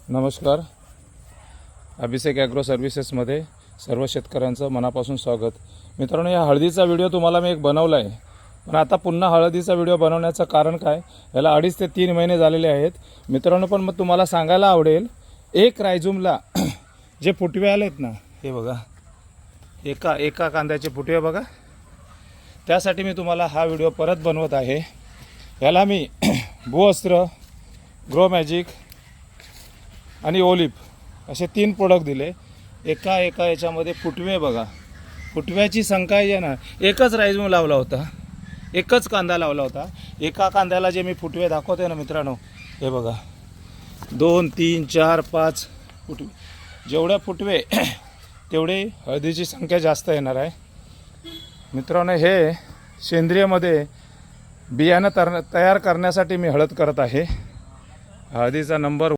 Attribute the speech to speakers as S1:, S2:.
S1: नमस्कार. अभिषेक ॲग्रो सर्व्हिसेसमध्ये सर्व शेतकऱ्यांचं मनापासून स्वागत. मित्रांनो, या हळदीचा व्हिडिओ तुम्हाला मी एक बनवला आहे, पण आता पुन्हा हळदीचा व्हिडिओ बनवण्याचं कारण काय, याला 2.5 ते 3 महिने झालेले आहेत मित्रांनो. पण मग तुम्हाला सांगायला आवडेल, एक रायझूमला जे फुटवे आलेत ना, हे बघा, एका कांद्याचे फुटवे बघा. त्यासाठी मी तुम्हाला हा व्हिडिओ परत बनवत आहे. याला मी भूअस्त्र, ग्रो मॅजिक आणि ओलिप असे 3 प्रोडक्ट दिले. एका याच्यामध्ये फुटवे बघा, फुटव्याची संख्या आहे ना, एकच रायझूम लावला होता, एकच कांदा लावला होता. एका कांद्याला जे मी फुटवे दाखवते ना मित्रांनो, हे बघा, 2, 3, 4, 5 फुटवे. जेवढे फुटवे तेवढे हळदीची संख्या जास्त येणार आहे मित्रांनो. हे सेंद्रियमध्ये बियाणं तयार करण्यासाठी मी हळद करत आहे. हळदीचा नंबर